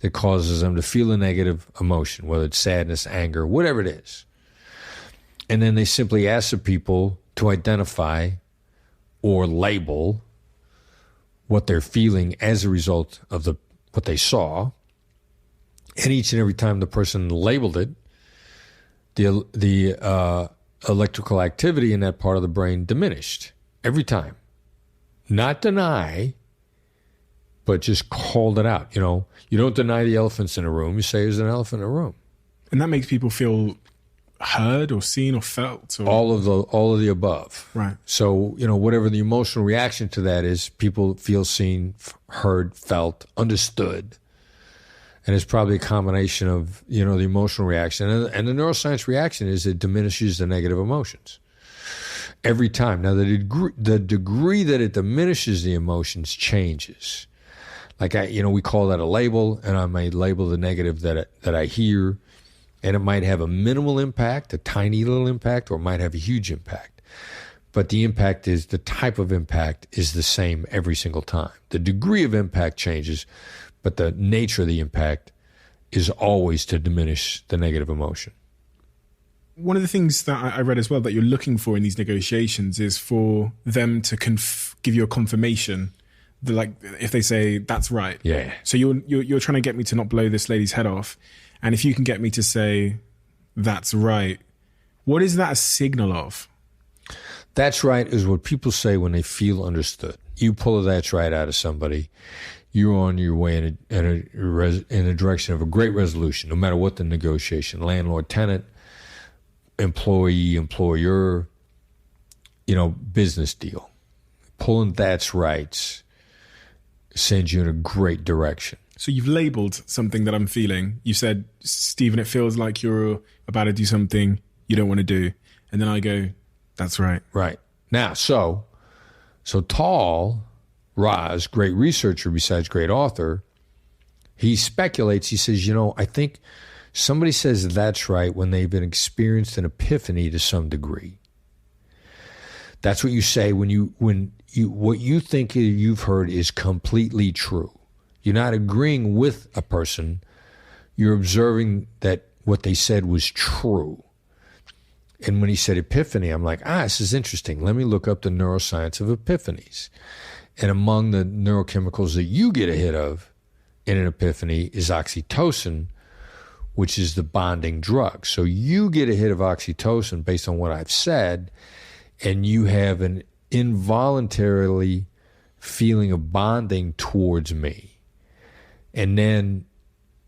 that causes them to feel a negative emotion, whether it's sadness, anger, whatever it is. And then they simply ask the people to identify or label what they're feeling as a result of what they saw. And each and every time the person labeled it, the electrical activity in that part of the brain diminished every time. Not deny, but just called it out. You don't deny the elephants in a room. You say there's an elephant in a room. And that makes people feel heard or seen or felt, or all of the above. Right. So whatever the emotional reaction to that is, people feel seen, heard, felt, understood, and it's probably a combination of the emotional reaction and the neuroscience reaction is it diminishes the negative emotions every time. Now the degree that it diminishes the emotions changes. Like we call that a label, and I may label the negative that I hear. And it might have a minimal impact, a tiny little impact, or it might have a huge impact. But the impact is, the type of impact is the same every single time. The degree of impact changes, but the nature of the impact is always to diminish the negative emotion. One of the things that I read as well that you're looking for in these negotiations is for them to give you a confirmation. Like if they say, that's right. Yeah. So you're trying to get me to not blow this lady's head off. And if you can get me to say, that's right, What is that a signal of? That's right is what people say when they feel understood. You pull a that's right out of somebody, you're on your way in a direction of a great resolution, no matter what the negotiation, landlord-tenant, employee-employer, business deal. Pulling that's rights sends you in a great direction. So you've labeled something that I'm feeling. You said, Stephen, it feels like you're about to do something you don't want to do. And then I go, that's right. Right. Now, so Tal Raz, great researcher besides great author, he speculates, he says, I think somebody says that's right when they've been experienced an epiphany to some degree. That's what you say when what you think you've heard is completely true. You're not agreeing with a person. You're observing that what they said was true. And when he said epiphany, I'm like, this is interesting. Let me look up the neuroscience of epiphanies. And among the neurochemicals that you get a hit of in an epiphany is oxytocin, which is the bonding drug. So you get a hit of oxytocin based on what I've said, and you have an involuntarily feeling of bonding towards me. And then,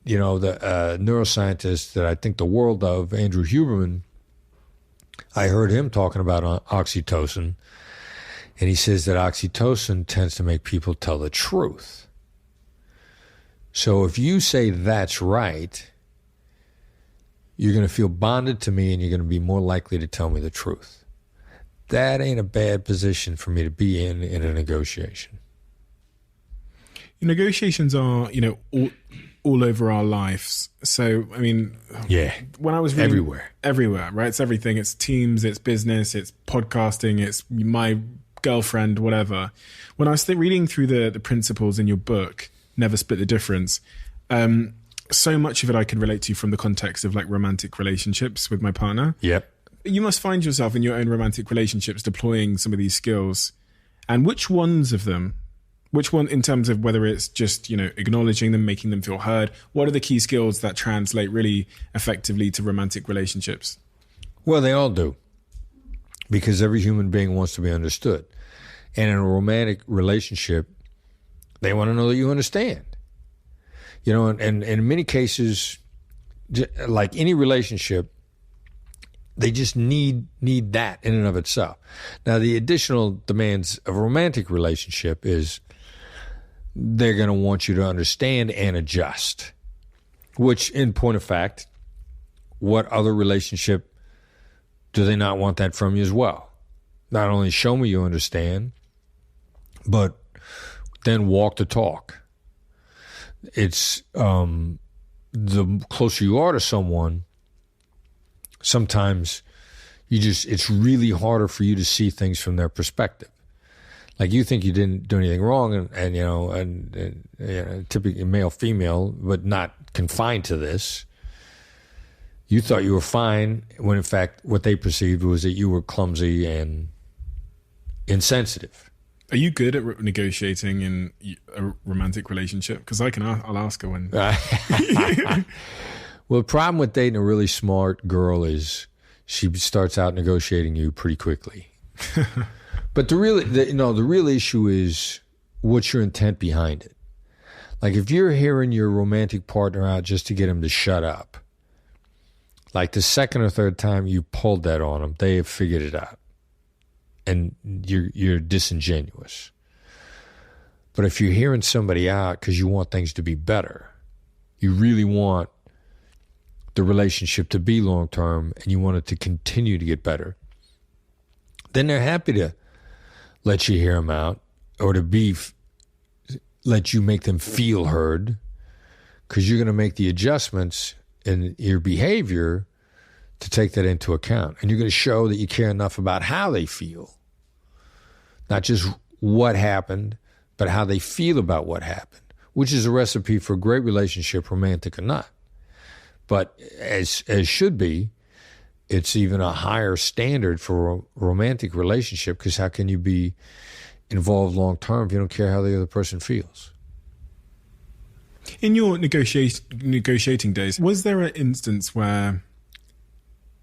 the neuroscientist that I think the world of, Andrew Huberman, I heard him talking about oxytocin, and he says that oxytocin tends to make people tell the truth. So if you say that's right, you're going to feel bonded to me and you're going to be more likely to tell me the truth. That ain't a bad position for me to be in a negotiation. Negotiations are, all over our lives. So, when I was reading... Everywhere, right? It's everything. It's teams, it's business, it's podcasting, it's my girlfriend, whatever. When I was reading through the principles in your book, Never Split the Difference, so much of it I can relate to from the context of romantic relationships with my partner. Yep. You must find yourself in your own romantic relationships deploying some of these skills. And which one in terms of whether it's just, acknowledging them, making them feel heard, what are the key skills that translate really effectively to romantic relationships? Well, they all do, because every human being wants to be understood. And in a romantic relationship, they want to know that you understand. And in many cases, like any relationship, they just need that in and of itself. Now, the additional demands of a romantic relationship is they're going to want you to understand and adjust, which, in point of fact, what other relationship do they not want that from you as well? Not only show me you understand, but then walk the talk. It's the closer you are to someone, sometimes it's really harder for you to see things from their perspective. Like you think you didn't do anything wrong, and typically male, female, but not confined to this. You thought you were fine when in fact what they perceived was that you were clumsy and insensitive. Are you good at negotiating in a romantic relationship? Because I'll ask her when. Well, the problem with dating a really smart girl is she starts out negotiating you pretty quickly. But the real issue is what's your intent behind it. Like if you're hearing your romantic partner out just to get him to shut up, like the second or third time you pulled that on them, they have figured it out, and you're disingenuous. But if you're hearing somebody out because you want things to be better, you really want the relationship to be long-term and you want it to continue to get better, then they're happy to let you hear them out or let you make them feel heard, because you're going to make the adjustments in your behavior to take that into account. And you're going to show that you care enough about how they feel, not just what happened, but how they feel about what happened, which is a recipe for a great relationship, romantic or not. But as should be, it's even a higher standard for a romantic relationship, because how can you be involved long term if you don't care how the other person feels? In your negotiating days, was there an instance where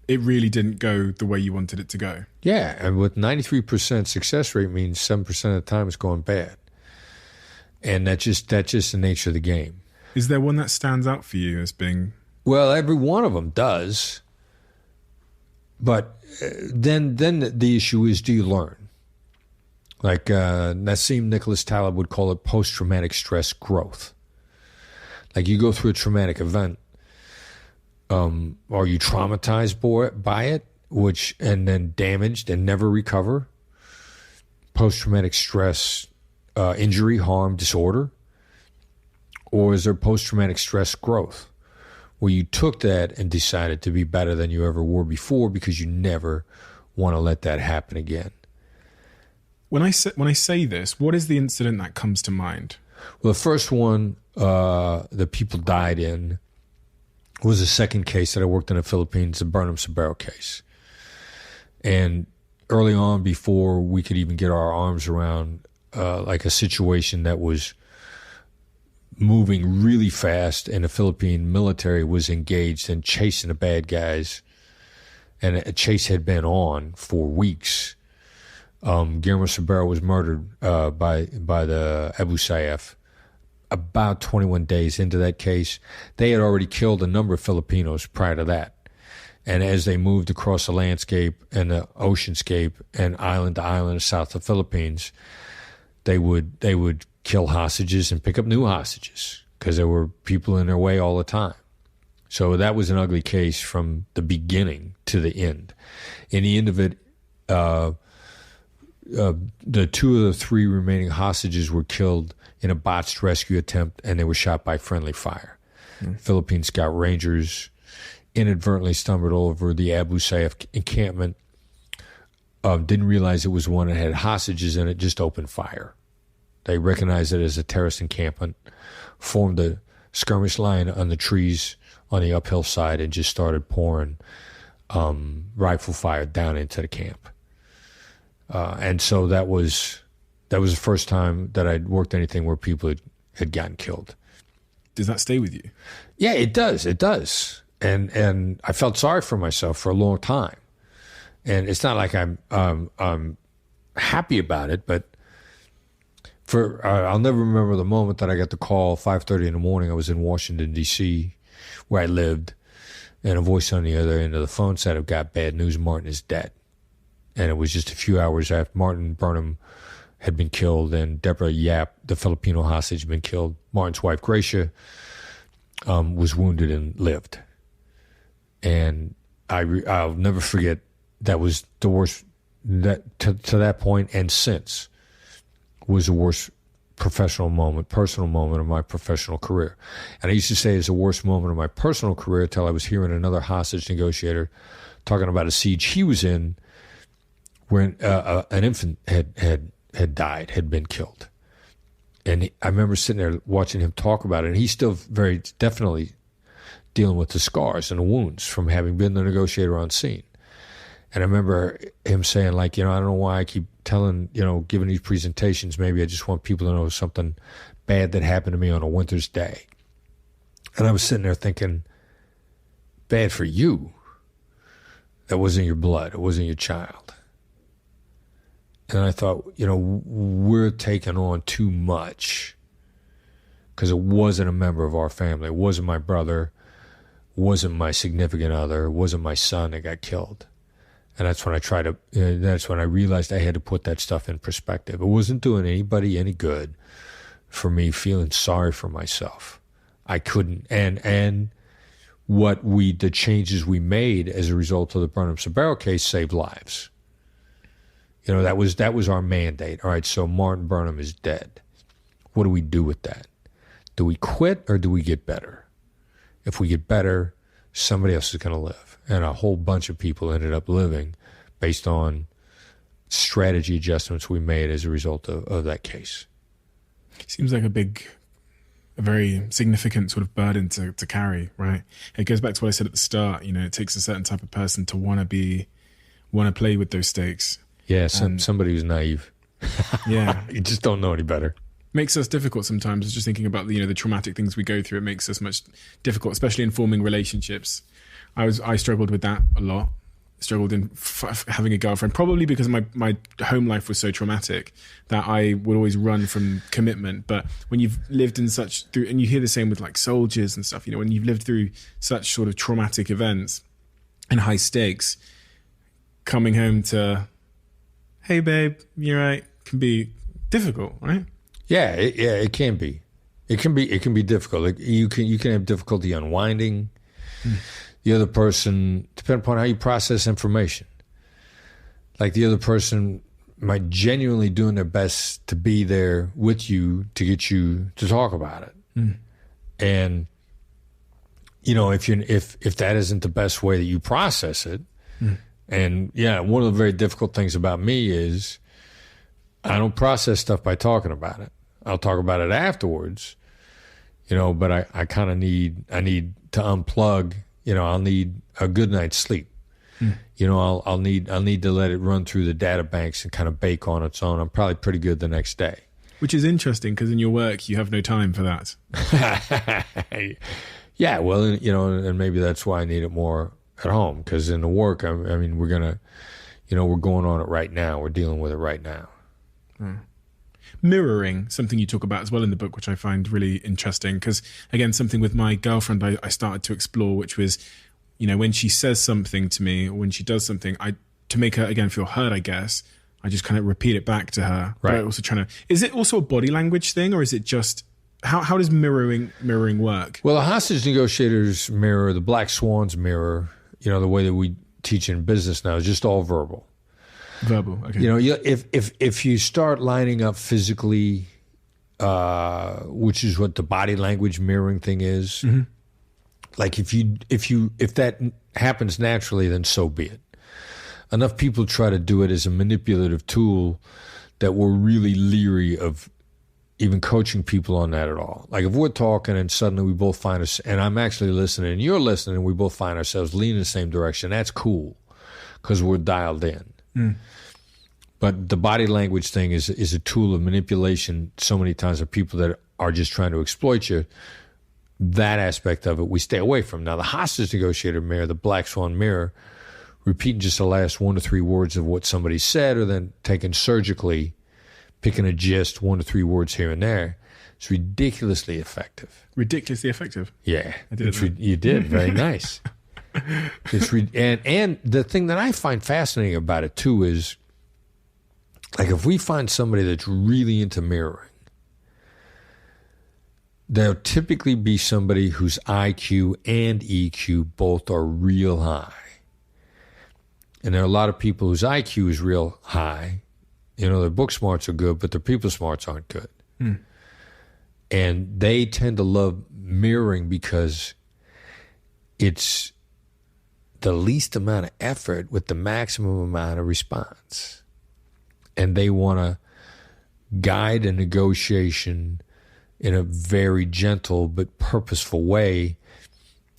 it really didn't go the way you wanted it to go. Yeah, and with 93% success rate means 7% of the time it's going bad. And that's just the nature of the game. Is there one that stands out for you as being... Well, every one of them does. But then the issue is, do you learn? Like Nassim Nicholas Taleb would call it post-traumatic stress growth. Like you go through a traumatic event, are you traumatized by it, and then damaged and never recover? Post-traumatic stress, injury, harm, disorder? Or is there post-traumatic stress growth, where you took that and decided to be better than you ever were before because you never want to let that happen again? When I say this, what is the incident that comes to mind? Well, the first one that people died in was the second case that I worked in the Philippines, the Burnham-Sabero case. And early on, before we could even get our arms around like a situation that was moving really fast, and the Philippine military was engaged in chasing the bad guys, and a chase had been on for weeks. Guillermo Sabero was murdered by the Abu Sayyaf about 21 days into that case. They had already killed a number of Filipinos prior to that. And as they moved across the landscape and the oceanscape and island to island south of the Philippines, they would kill hostages and pick up new hostages because there were people in their way all the time. So that was an ugly case from the beginning to the end. In the end of it, the two of the three remaining hostages were killed in a botched rescue attempt, and they were shot by friendly fire. Philippine Scout Rangers inadvertently stumbled over the Abu Sayyaf encampment, didn't realize it was one that had hostages in it, just opened fire. They recognized it as a terrorist encampment, formed a skirmish line on the trees on the uphill side, and just started pouring rifle fire down into the camp. And so that was the first time that I'd worked anything where people had gotten killed. Does that stay with you? Yeah, it does. It does. And I felt sorry for myself for a long time. And it's not like I'm happy about it, but I'll never remember the moment that I got the call 5:30 in the morning. I was in Washington, D.C., where I lived, and a voice on the other end of the phone said, "I've got bad news. Martin is dead." And it was just a few hours after Martin Burnham had been killed and Deborah Yap, the Filipino hostage, had been killed. Martin's wife, Gracia, was wounded and lived. And I'll never forget, that was the worst, that to that point and since, was the worst personal moment of my professional career. And I used to say it's the worst moment of my personal career until I was hearing another hostage negotiator talking about a siege he was in when an infant had died, had been killed. And I remember sitting there watching him talk about it, and he's still very definitely dealing with the scars and the wounds from having been the negotiator on scene. And I remember him saying, like, I don't know why I keep telling, giving these presentations. Maybe I just want people to know something bad that happened to me on a winter's day. And I was sitting there thinking, bad for you. That wasn't your blood. It wasn't your child. And I thought, we're taking on too much because it wasn't a member of our family. It wasn't my brother, wasn't my significant other, wasn't my son that got killed. And that's when that's when I realized I had to put that stuff in perspective. It wasn't doing anybody any good for me feeling sorry for myself. I couldn't. And the changes we made as a result of the Burnham-Sabero case saved lives. That was our mandate. All right, so Martin Burnham is dead. What do we do with that? Do we quit or do we get better? If we get better, somebody else is going to live. And a whole bunch of people ended up living based on strategy adjustments we made as a result of that case. Seems like a very significant sort of burden to carry, right? It goes back to what I said at the start. It takes a certain type of person to want to play with those stakes. Yeah, somebody who's naive. Yeah. You just don't know any better. Makes us difficult sometimes. Just thinking about the traumatic things we go through, it makes us much difficult, especially in forming relationships. I struggled with that a lot. Struggled in having a girlfriend, probably because my home life was so traumatic that I would always run from commitment. But when you've lived in and you hear the same with like soldiers and stuff, when you've lived through such sort of traumatic events and high stakes, coming home to, hey babe, you're right, can be difficult, right? Yeah, it can be. It can be difficult. Like you can have difficulty unwinding. The other person, depending upon how you process information. Like the other person might genuinely doing their best to be there with you to get you to talk about it. And if that isn't the best way that you process it, and one of the very difficult things about me is I don't process stuff by talking about it. I'll talk about it afterwards, but I kind of need to unplug. I'll need a good night's sleep. I'll need to let it run through the data banks and kind of bake on its own. I'm probably pretty good the next day. Which is interesting because in your work you have no time for that. Yeah, well, and maybe that's why I need it more at home, because in the work, I mean, we're gonna, we're going on it right now. We're dealing with it right now. Mirroring, something you talk about as well in the book, which I find really interesting, because again, something with my girlfriend I started to explore, which was, when she says something to me or when she does something, to make her again feel heard, I guess, I just kind of repeat it back to her. Right. But also is it also a body language thing, or is it just, how does mirroring work? Well, the hostage negotiators mirror, the black swans mirror, the way that we teach in business now is just all verbal. Verbal, okay. If you start lining up physically, which is what the body language mirroring thing is, like if that happens naturally, then so be it. Enough people try to do it as a manipulative tool that we're really leery of even coaching people on that at all. Like if we're talking and suddenly we both find us, and I'm actually listening and you're listening, and we both find ourselves leaning in the same direction, that's cool because we're dialed in. But the body language thing is a tool of manipulation so many times of people that are just trying to exploit you. That aspect of it we stay away from. Now the hostage negotiator mirror, the black swan mirror, repeating just the last 1 to 3 words of what somebody said, or then taking surgically, picking a gist, 1 to 3 words here and there. It's ridiculously effective. Ridiculously effective? Yeah. I did you did. Very nice. And the thing that I find fascinating about it too is, like, if we find somebody that's really into mirroring, there'll typically be somebody whose IQ and EQ both are real high. And there are a lot of people whose IQ is real high. Their book smarts are good, but their people smarts aren't good. And they tend to love mirroring because it's the least amount of effort with the maximum amount of response. And they want to guide a negotiation in a very gentle but purposeful way,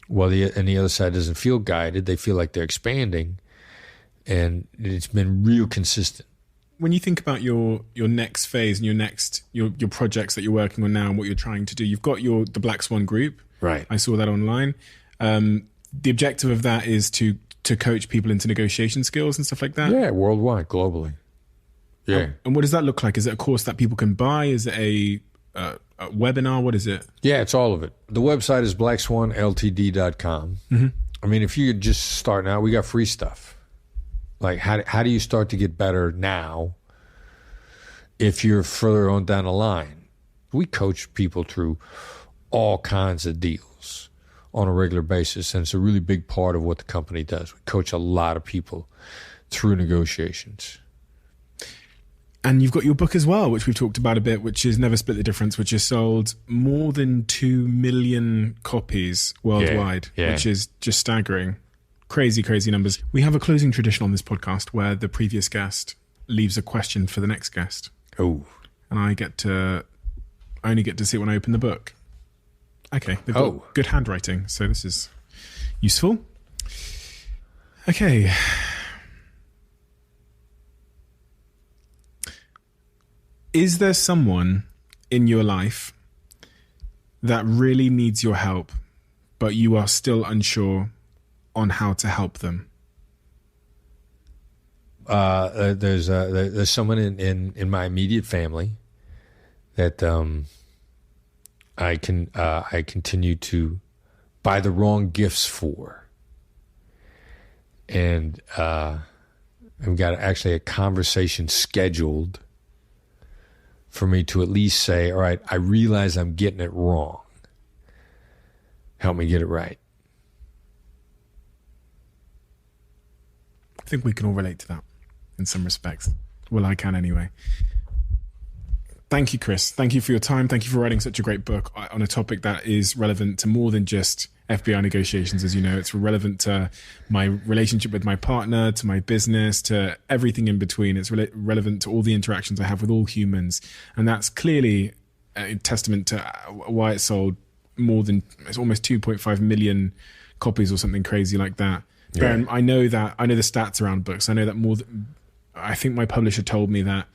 while the other side doesn't feel guided. They feel like they're expanding, and it's been real consistent. When you think about your next phase and your projects that you're working on now and what you're trying to do, you've got the Black Swan group. Right. I saw that online. The objective of that is to coach people into negotiation skills and stuff like that? Yeah, worldwide, globally. Yeah. And what does that look like? Is it a course that people can buy? Is it a webinar? What is it? Yeah, it's all of it. The website is blackswanltd.com. I mean, if you're just starting out, we got free stuff. Like, how do you start to get better now if you're further on down the line? We coach people through all kinds of deals on a regular basis, and it's a really big part of what the company does. We coach a lot of people through negotiations. And you've got your book as well, which we've talked about a bit, which is Never Split the Difference, which has sold more than 2 million copies worldwide, which is just staggering. Crazy, crazy numbers. We have a closing tradition on this podcast where the previous guest leaves a question for the next guest. Oh. And I only get to see it when I open the book. Okay. They've got good handwriting, so this is useful. Okay. Is there someone in your life that really needs your help, but you are still unsure on how to help them? There's someone in my immediate family that I continue to buy the wrong gifts for, and I've got actually a conversation scheduled for me to at least say, all right, I realize I'm getting it wrong. Help me get it right. I think we can all relate to that in some respects. Well, I can anyway. Thank you, Chris. Thank you for your time. Thank you for writing such a great book on a topic that is relevant to more than just FBI negotiations. As you know, it's relevant to my relationship with my partner, to my business, to everything in between. It's relevant to all the interactions I have with all humans. And that's clearly a testament to why it sold it's almost 2.5 million copies or something crazy like that. Yeah. I know the stats around books. I know that I think my publisher told me that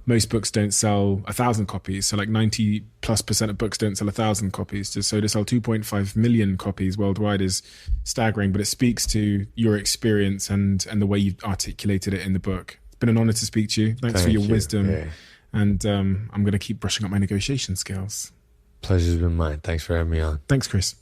most books don't sell 1,000 copies. So like 90+% of books don't sell 1,000 copies. So to sell 2.5 million copies worldwide is staggering, but it speaks to your experience and the way you've articulated it in the book. It's been an honor to speak to you. Thanks for your wisdom. Yeah. And I'm going to keep brushing up my negotiation skills. Pleasure's been mine. Thanks for having me on. Thanks, Chris.